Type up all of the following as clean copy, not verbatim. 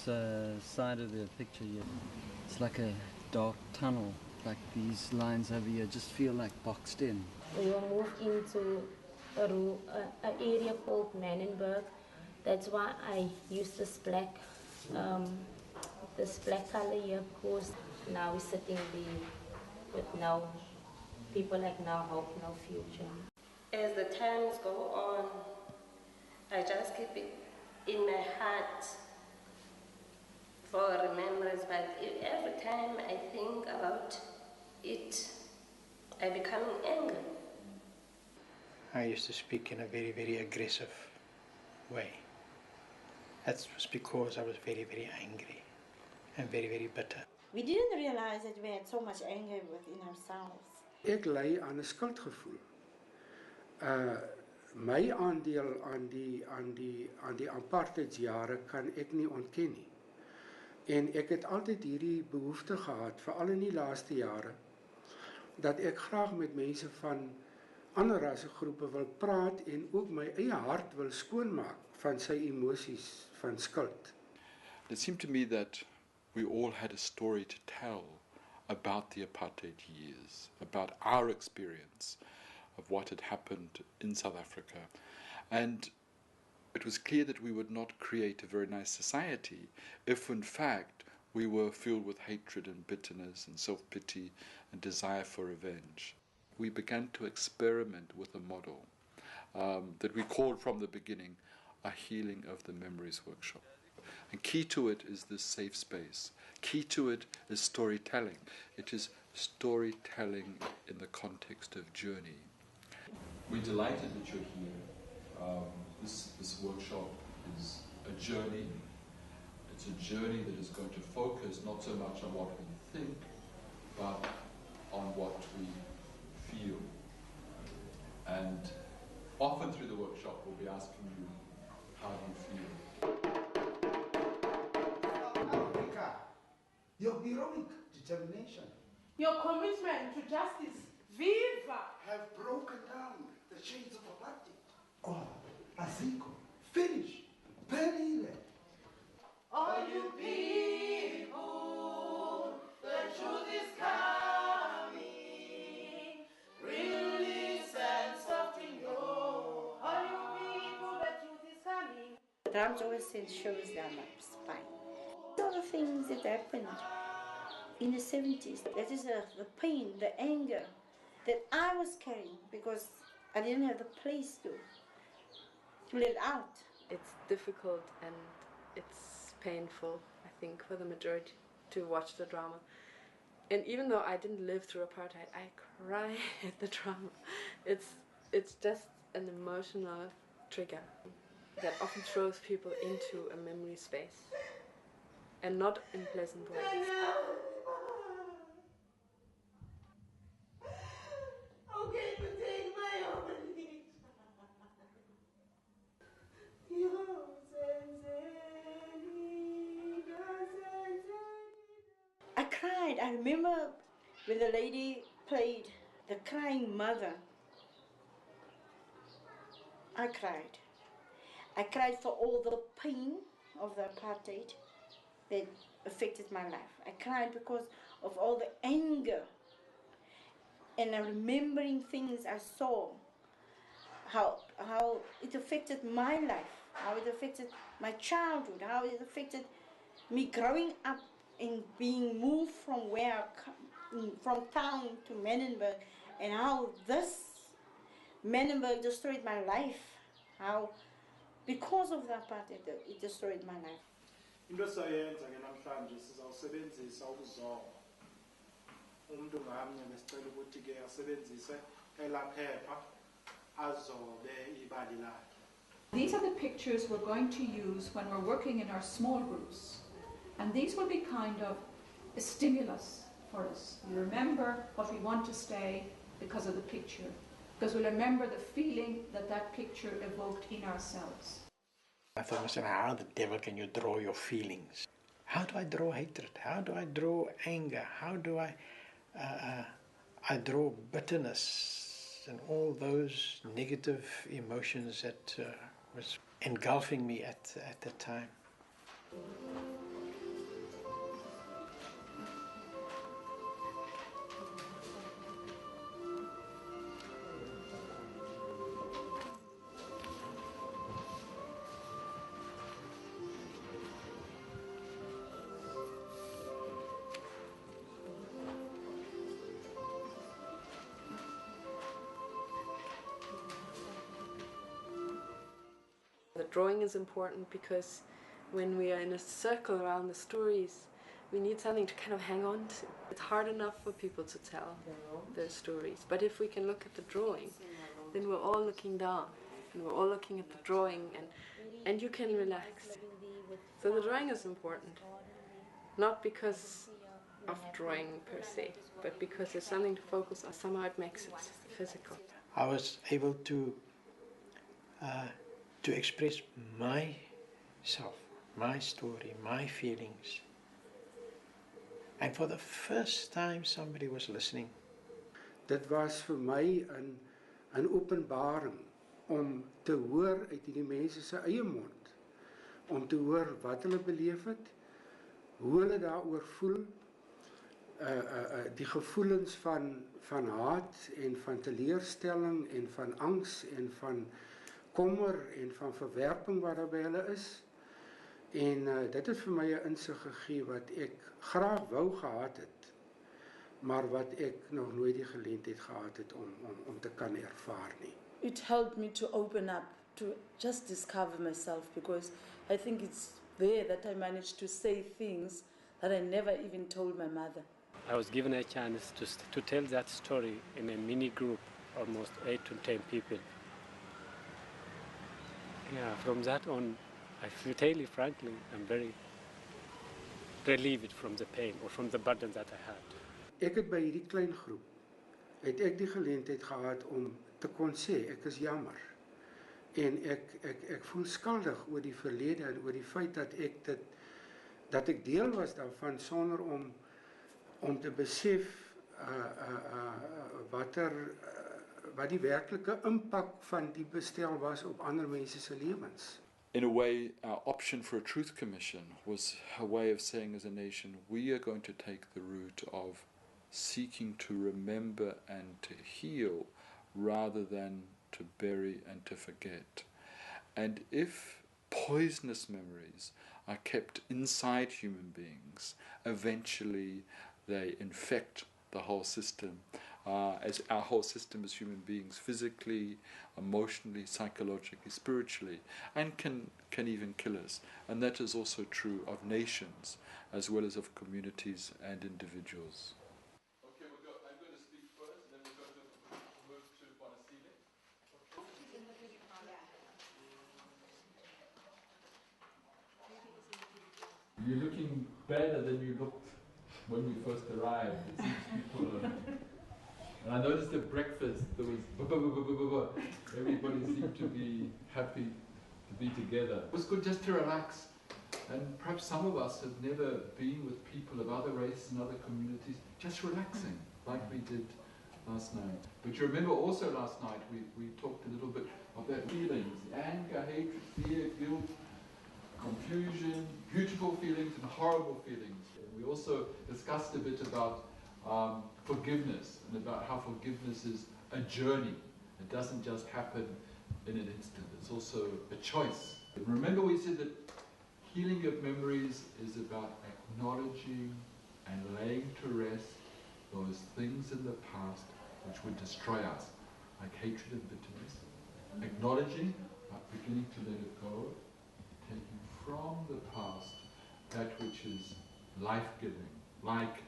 this side of the picture here, it's like a dark tunnel. Like these lines over here just feel like boxed in. We will move into an area called Manenberg. That's why I use this black color here, because now we're sitting there with now people like now hope, no future. As the times go on, I just keep it in my heart for remembrance, but every time I think about it, I become angry. I used to speak in a very, very aggressive way. That was because I was very, very angry and very, very bitter. We didn't realize that we had so much anger within ourselves. Ek ly aan 'n skuldgevoel. My aandeel aan die apartheidsjare kan ek nie ontken nie. En ek het altyd hierdie behoefte gehad, veral in die laaste jare, dat ek graag met mense van ander rassegroepe wil praat en ook my eie hart wil skoonmaak van sy emosies van skuld. It seemed to me that we all had a story to tell about the apartheid years, about our experience of what had happened in South Africa. And it was clear that we would not create a very nice society if, in fact, we were filled with hatred and bitterness and self-pity and desire for revenge. We began to experiment with a model that we called from the beginning a healing of the memories workshop. And key to it is this safe space. Key to it is storytelling. It is storytelling in the context of journey. We're delighted that you're here. This workshop is a journey. It's a journey that is going to focus not so much on what we think, but on what we feel. And often through the workshop we'll be asking you, how do you feel? Your heroic determination, your commitment to justice, viva, have broken down the chains of apartheid. Oh, Aziko, finish, Pelile. all you people, the truth is coming, release and soften your, all you people, the truth is coming. The drums always send shivers down my spine. All the things that happened in the 70s, that is the pain, the anger that I was carrying because I didn't have the place to let it out. It's difficult and it's painful, I think, for the majority to watch the drama. And even though I didn't live through apartheid, I cry at the drama. It's just an emotional trigger that often throws people into a memory space, and not in pleasant ways. Okay, to take my own. I cried. I remember when the lady played the crying mother. I cried. I cried for all the pain of the apartheid that affected my life. I cried because of all the anger and remembering things I saw, how it affected my life, how it affected my childhood, how it affected me growing up and being moved from from town to Manenberg, and how this Manenberg destroyed my life, how because of the apartheid it destroyed my life. Into sayenza ke namhlanje sizawusebenzisa ukuzonga. Umuntu ngamnye besicela ukuthi ke asebenzise elaphepha azobe ibali lakhe. These are the pictures we're going to use when we're working in our small groups. And these will be kind of a stimulus for us. We remember what we want to say because of the picture. Because we'll remember the feeling that picture evoked in ourselves. I thought, how the devil can you draw your feelings? How do I draw hatred? How do I draw anger? How do I draw bitterness and all those negative emotions that was engulfing me at the time? drawing is important because when we are in a circle around the stories, we need something to kind of hang on to. It's hard enough for people to tell their stories, but if we can look at the drawing, then we're all looking down and we're all looking at the drawing, and you can relax. So the drawing is important, not because of drawing per se, but because there's something to focus on. Somehow it makes it physical. I was able to express myself, my story, my feelings. And for the first time somebody was listening. Dit was vir my 'n openbaring om te hoor uit hierdie mense se eie mond, om te hoor wat hulle beleef het, hoe hulle daaroor voel, die gevoelens van haat en van teleurstelling en van angs en van kommer en van verwerping wat daar by hulle is. En dit het vir my 'n insig gegee wat ek graag wou gehad het, maar wat ek nog nooit die geleentheid gehad het om te kan ervaar nie. It helped me to open up, to just discover myself, because I think it's there that I managed to say things that I never even told my mother. I was given a chance to tell that story in a mini group, almost 8 to 10 people. Yeah, from that on, I feel, tell you frankly, I'm very relieved from the pain or from the burden that I had. Ek het by hierdie klein groep, het ek die geleentheid gehad om te kon sê, ek is jammer. En ek voel skuldig oor die verlede en oor die feit dat ek deel was daarvan sonder om te besef wat die werklike impak van die bestel was op ander mense se lewens. In a way, our option for a truth commission was a way of saying as a nation, we are going to take the route of seeking to remember and to heal rather than to bury and to forget. And if poisonous memories are kept inside human beings, eventually they infect the whole system, as our whole system as human beings, physically, emotionally, psychologically, spiritually, and can even kill us. And that is also true of nations as well as of communities and individuals. Okay, I'm going to speak first, and then we're going to move to Bonasile. You're looking better than you looked when we first arrived. It seems people are... And I noticed at breakfast there was everybody seemed to be happy to be together. It was good just to relax. And perhaps some of us have never been with people of other races and other communities, just relaxing, like we did last night. But you remember also last night we talked a little bit of their feelings, anger, hatred, fear, guilt, confusion, beautiful feelings and horrible feelings. And we also discussed a bit about forgiveness and about how forgiveness is a journey. It doesn't just happen in an instant. It's also a choice. And remember we said that healing of memories is about acknowledging and laying to rest those things in the past which would destroy us, like hatred and bitterness. Acknowledging, but beginning to let it go, taking from the past that which is life-giving, like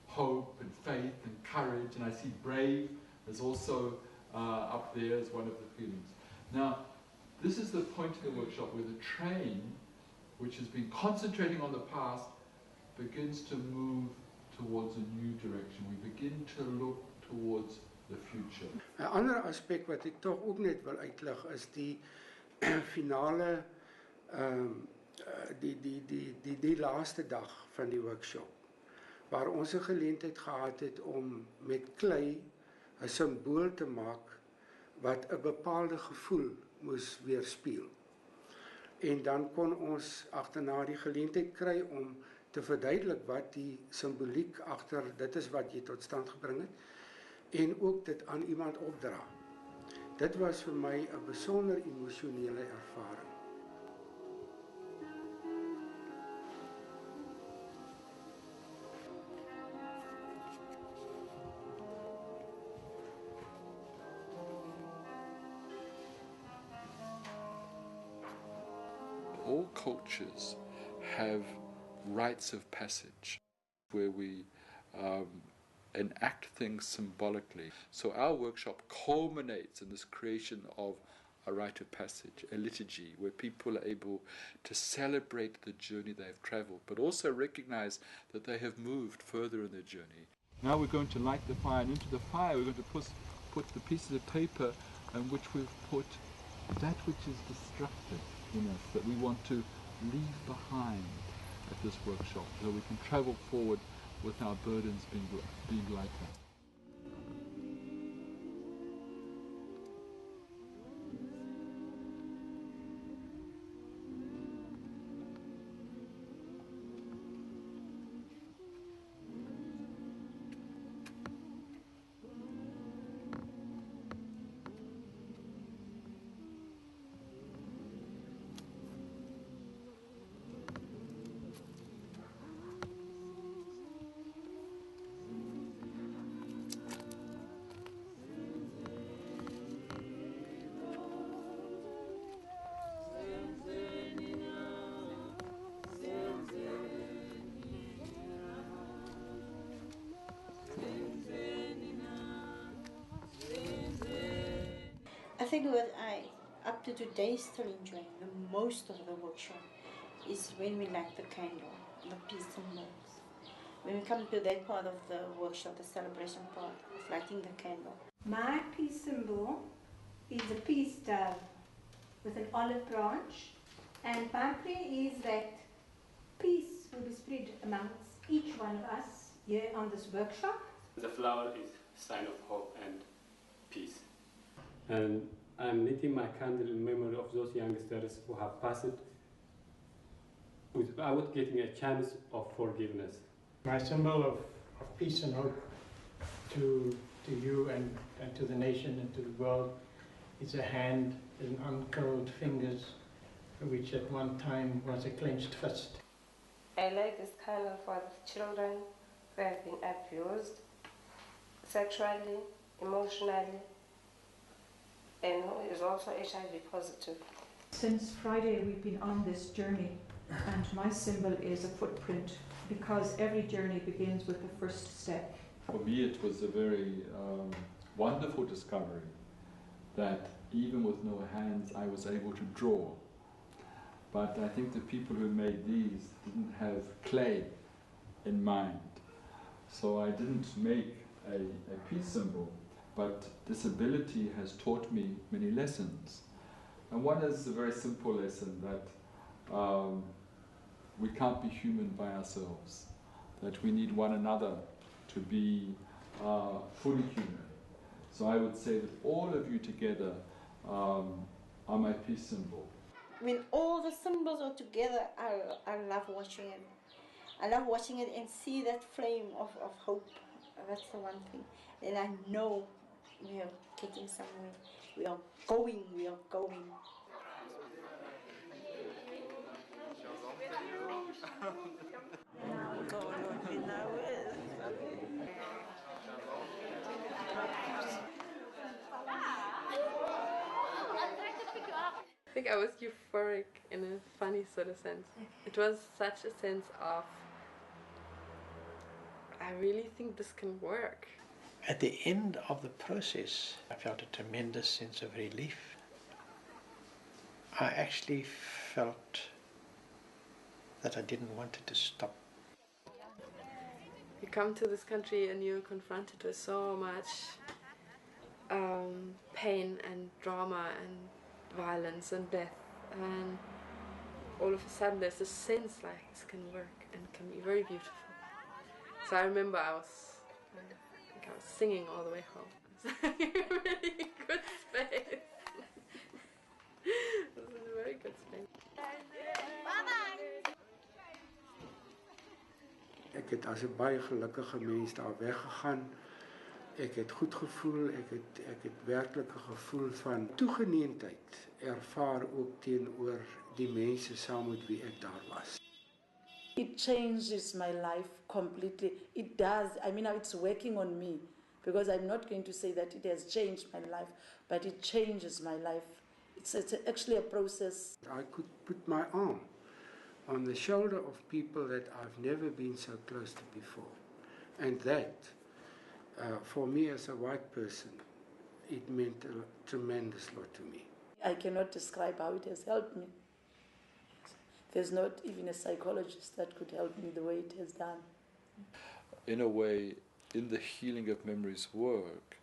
hope and faith and courage, and I see brave is also up there as one of the feelings. Now, this is the point of the workshop where the train, which has been concentrating on the past, begins to move towards a new direction. We begin to look towards the future. 'n ander aspek wat ek tog ook net wil uitlig is die finale die laaste dag van die workshop, waar ons 'n geleentheid gehad het om met klei 'n simbool te maak wat 'n bepaalde gevoel moes weerspieël. En dan kon ons agterna die geleentheid kry om te verduidelik wat die simboliek agter dit is wat jy tot stand gebring het, en ook dit aan iemand opdra. Dit was vir my 'n besonder emosionele ervaring. all cultures have rites of passage where we enact things symbolically. So our workshop culminates in this creation of a rite of passage, a liturgy, where people are able to celebrate the journey they've traveled, but also recognize that they have moved further in their journey. Now we're going to light the fire, and into the fire we're going to put the pieces of paper in which we've put that which is destructive in us, that we want to leave behind at this workshop, so we can travel forward with our burdens being lighter. I think what I, up to today, still enjoying the most of the workshop is when we light the candle, the peace symbols. When we come to that part of the workshop, the celebration part of lighting the candle. My peace symbol is a peace dove with an olive branch, and my prayer is that peace will be spread amongst each one of us here on this workshop. The flower is a sign of hope and peace. And I'm lighting my candle in memory of those youngsters who have passed without getting a chance of forgiveness. My symbol of peace and hope to you and to the nation and to the world is a hand and uncurled fingers, which at one time was a clenched fist. I light this candle for the children who have been abused sexually, emotionally, and who is also HIV positive. Since Friday we've been on this journey, and my symbol is a footprint, because every journey begins with the first step. For me it was a very wonderful discovery that even with no hands I was able to draw. But I think the people who made these didn't have clay in mind. So I didn't make a peace symbol, but disability has taught me many lessons. And one is a very simple lesson that we can't be human by ourselves, that we need one another to be fully human. So I would say that all of you together are my peace symbol. When all the symbols are together, I love watching it. I love watching it and see that flame of hope. That's the one thing. And I know we are getting somewhere. We are going, we are going. I think I was euphoric in a funny sort of sense. It was such a sense of, I really think this can work. At the end of the process, I felt a tremendous sense of relief. I actually felt that I didn't want it to stop. You come to this country and you're confronted with so much pain and drama and violence and death, and all of a sudden there's a sense like this can work and can be very beautiful. So I remember I think I was singing all the way home. It was a really good space. It was a very good space. Ek het as 'n baie gelukkige mens daar weggegaan. Ek het goed gevoel, ek het werklik 'n gevoel van toegeneentheid ervaar ook teenoor die mense saam met wie ek daar was. It changes my life completely. It does. I mean, it's working on me, because I'm not going to say that it has changed my life, but it changes my life. It's actually a process. I could put my arm on the shoulder of people that I've never been so close to before. And that, for me as a white person, it meant a tremendous lot to me. I cannot describe how it has helped me. There's not even a psychologist that could help me the way it has done. In a way, in the Healing of Memories work,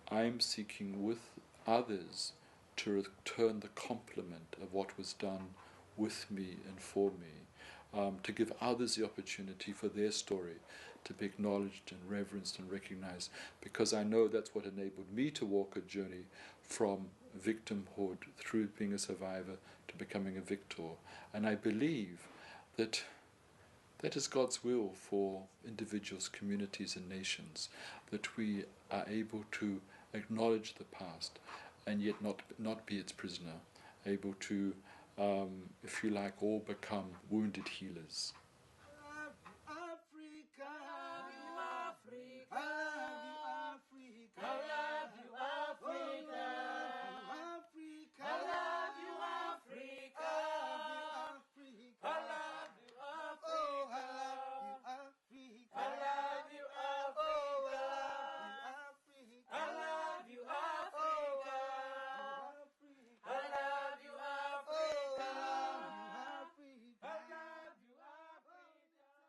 I'm seeking with others to return the compliment of what was done with me and for me, to give others the opportunity for their story to be acknowledged and reverenced and recognized, because I know that's what enabled me to walk a journey from victimhood through being a survivor to becoming a victor. And I believe that that is God's will for individuals, communities and nations, that we are able to acknowledge the past and yet not be its prisoner, able to, if you like, all become wounded healers.